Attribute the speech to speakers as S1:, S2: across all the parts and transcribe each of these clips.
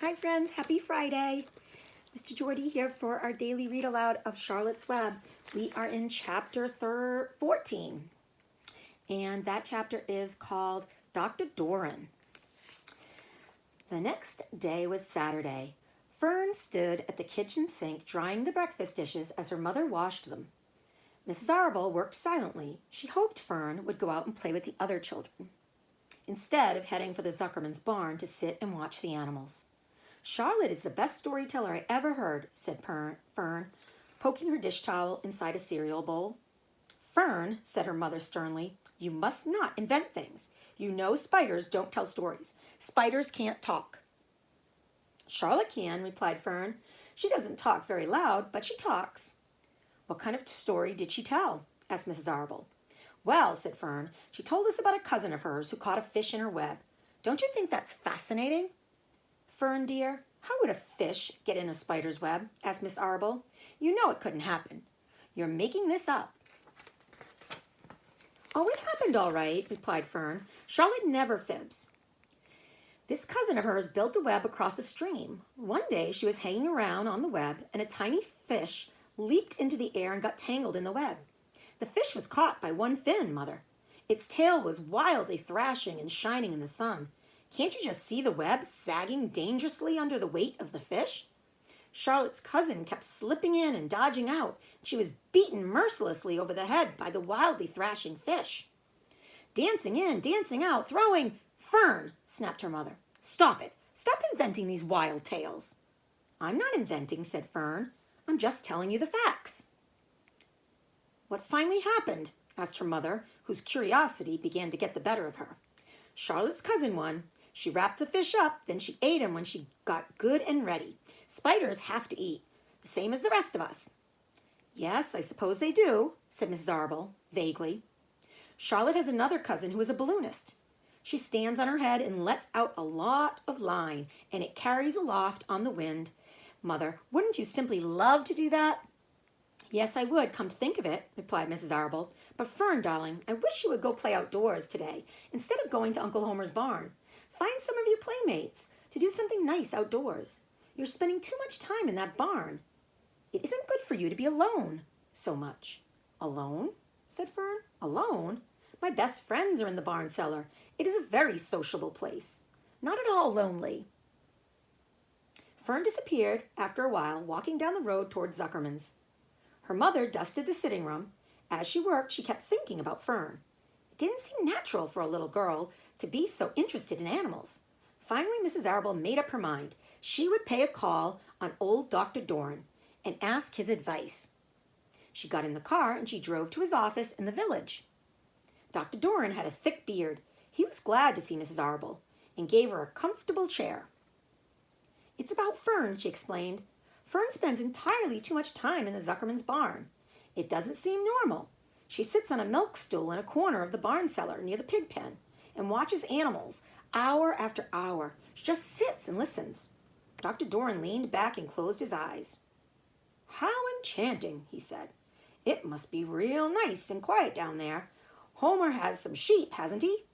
S1: Hi friends, happy Friday. Mr. DeJordy here for our daily read aloud of Charlotte's Web. We are in chapter 14, and that chapter is called Dr. Doran. The next day was Saturday. Fern stood at the kitchen sink drying the breakfast dishes as her mother washed them. Mrs. Arable worked silently. She hoped Fern would go out and play with the other children, instead of heading for the Zuckerman's barn to sit and watch the animals. Charlotte is the best storyteller I ever heard, said Fern, poking her dish towel inside a cereal bowl. Fern, said her mother sternly, you must not invent things. You know spiders don't tell stories. Spiders can't talk. Charlotte can, replied Fern. She doesn't talk very loud, but she talks. What kind of story did she tell? Asked Mrs. Arable. Well, said Fern, she told us about a cousin of hers who caught a fish in her web. Don't you think that's fascinating? Fern, dear, how would a fish get in a spider's web? Asked Miss Arable. You know it couldn't happen. You're making this up. Oh, it happened all right, replied Fern. Charlotte never fibs. This cousin of hers built a web across a stream. One day she was hanging around on the web, and a tiny fish leaped into the air and got tangled in the web. The fish was caught by one fin, Mother. Its tail was wildly thrashing and shining in the sun. Can't you just see the web sagging dangerously under the weight of the fish? Charlotte's cousin kept slipping in and dodging out. She was beaten mercilessly over the head by the wildly thrashing fish. Dancing in, dancing out, throwing. Fern, snapped her mother. Stop it. Stop inventing these wild tales. I'm not inventing, said Fern. I'm just telling you the facts. What finally happened? Asked her mother, whose curiosity began to get the better of her. Charlotte's cousin won. She wrapped the fish up, then she ate him when she got good and ready. Spiders have to eat, the same as the rest of us. Yes, I suppose they do, said Mrs. Arable, vaguely. Charlotte has another cousin who is a balloonist. She stands on her head and lets out a lot of line, and it carries aloft on the wind. Mother, wouldn't you simply love to do that? Yes, I would, come to think of it, replied Mrs. Arable. But Fern, darling, I wish you would go play outdoors today instead of going to Uncle Homer's barn. Find some of your playmates to do something nice outdoors. You're spending too much time in that barn. It isn't good for you to be alone so much. Alone? Said Fern. Alone? My best friends are in the barn cellar. It is a very sociable place. Not at all lonely. Fern disappeared after a while, walking down the road toward Zuckerman's. Her mother dusted the sitting room. As she worked, she kept thinking about Fern. It didn't seem natural for a little girl to be so interested in animals. Finally, Mrs. Arable made up her mind. She would pay a call on old Dr. Doran and ask his advice. She got in the car and she drove to his office in the village. Dr. Doran had a thick beard. He was glad to see Mrs. Arable and gave her a comfortable chair. It's about Fern, she explained. Fern spends entirely too much time in the Zuckerman's barn. It doesn't seem normal. She sits on a milk stool in a corner of the barn cellar near the pig pen and watches animals hour after hour. She just sits and listens. Dr. Doran leaned back and closed his eyes. How enchanting, he said. It must be real nice and quiet down there. Homer has some sheep, hasn't he?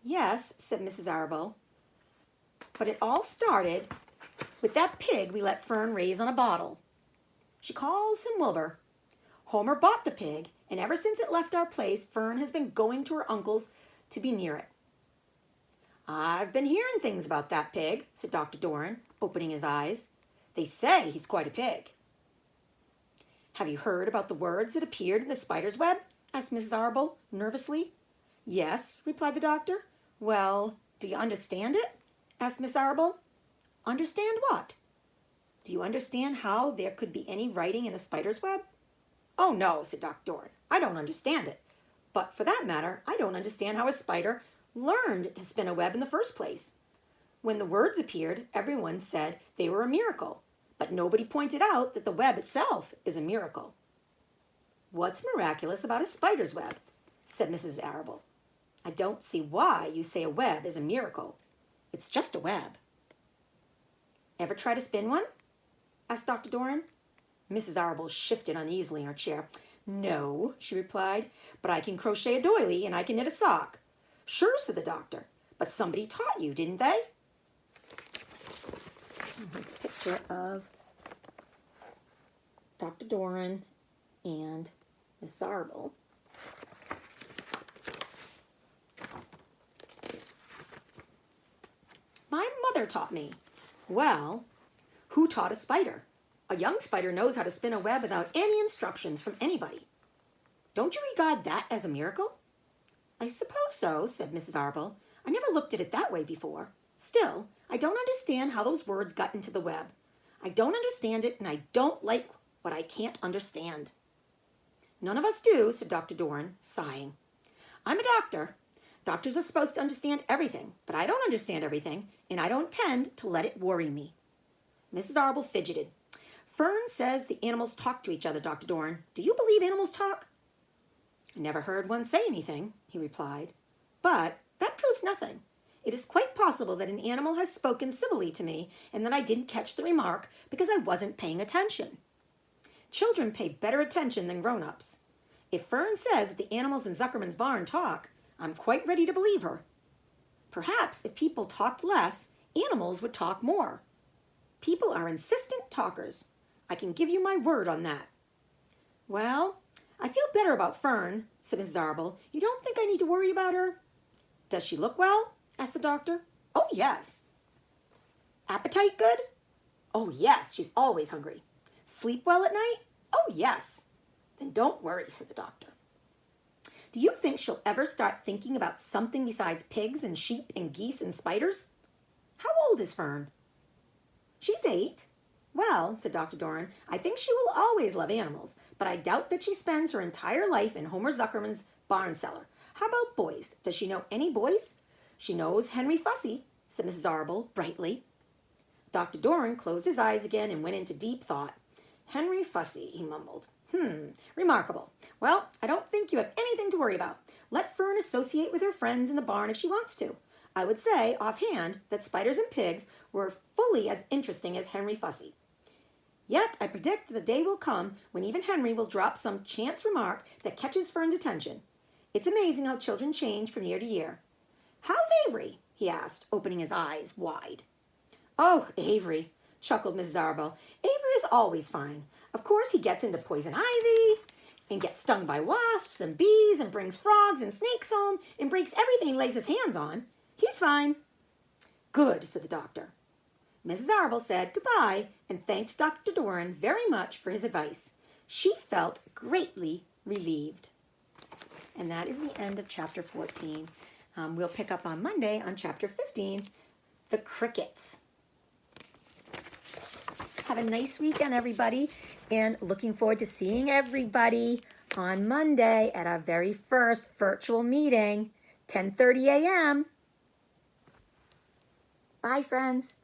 S1: Yes, said Mrs. Arable. But it all started with that pig we let Fern raise on a bottle. She calls him Wilbur. Homer bought the pig, and ever since it left our place, Fern has been going to her uncle's to be near it. I've been hearing things about that pig, said Dr. Doran, opening his eyes. They say he's quite a pig. Have you heard about the words that appeared in the spider's web? Asked Mrs. Arable nervously. Yes, replied the doctor. Well, do you understand it? Asked Miss Arable. Understand what? Do you understand how there could be any writing in a spider's web? Oh, no, said Dr. Doran. I don't understand it. But for that matter, I don't understand how a spider learned to spin a web in the first place. When the words appeared, everyone said they were a miracle, but nobody pointed out that the web itself is a miracle. What's miraculous about a spider's web? Said Mrs. Arable. I don't see why you say a web is a miracle. It's just a web. Ever try to spin one? Asked Dr. Doran. Mrs. Arable shifted uneasily in her chair. No, she replied, but I can crochet a doily and I can knit a sock. Sure, said the doctor, but somebody taught you, didn't they? Here's a picture of Dr. Doran and Miss Zarble. My mother taught me. Well, who taught a spider? A young spider knows how to spin a web without any instructions from anybody. Don't you regard that as a miracle? I suppose so, said Mrs. Zarble. I never looked at it that way before. Still, I don't understand how those words got into the web. I don't understand it, and I don't like what I can't understand. None of us do, said Dr. Doran, sighing. I'm a doctor. Doctors are supposed to understand everything, but I don't understand everything, and I don't tend to let it worry me. Mrs. Zarble fidgeted. Fern says the animals talk to each other, Dr. Doran. Do you believe animals talk? I never heard one say anything, he replied. But that proves nothing. It is quite possible that an animal has spoken civilly to me and that I didn't catch the remark because I wasn't paying attention. Children pay better attention than grown-ups. If Fern says that the animals in Zuckerman's barn talk, I'm quite ready to believe her. Perhaps if people talked less, animals would talk more. People are insistent talkers. I can give you my word on that. Well, I feel better about Fern, said Mrs. Zarble. You don't think I need to worry about her? Does she look well? Asked the doctor. Oh, yes. Appetite good? Oh, yes, she's always hungry. Sleep well at night? Oh, yes. Then don't worry, said the doctor. Do you think she'll ever start thinking about something besides pigs and sheep and geese and spiders? How old is Fern? She's 8. Well, said Dr. Doran, I think she will always love animals, but I doubt that she spends her entire life in Homer Zuckerman's barn cellar. How about boys? Does she know any boys? She knows Henry Fussy, said Mrs. Zarble brightly. Dr. Doran closed his eyes again and went into deep thought. Henry Fussy, he mumbled. Remarkable. Well, I don't think you have anything to worry about. Let Fern associate with her friends in the barn if she wants to. I would say, offhand, that spiders and pigs were fully as interesting as Henry Fussy. Yet I predict that the day will come when even Henry will drop some chance remark that catches Fern's attention. It's amazing how children change from year to year. How's Avery? He asked, opening his eyes wide. Oh, Avery, chuckled Mrs. Zarble. Avery is always fine. Of course, he gets into poison ivy and gets stung by wasps and bees and brings frogs and snakes home and breaks everything he lays his hands on. He's fine. Good, said the doctor. Mrs. Zarble said goodbye and thanked Dr. Doran very much for his advice. She felt greatly relieved. And that is the end of chapter 14. We'll pick up on Monday on chapter 15, the crickets. Have a nice weekend, everybody, and looking forward to seeing everybody on Monday at our very first virtual meeting, 10:30 a.m. Bye, friends.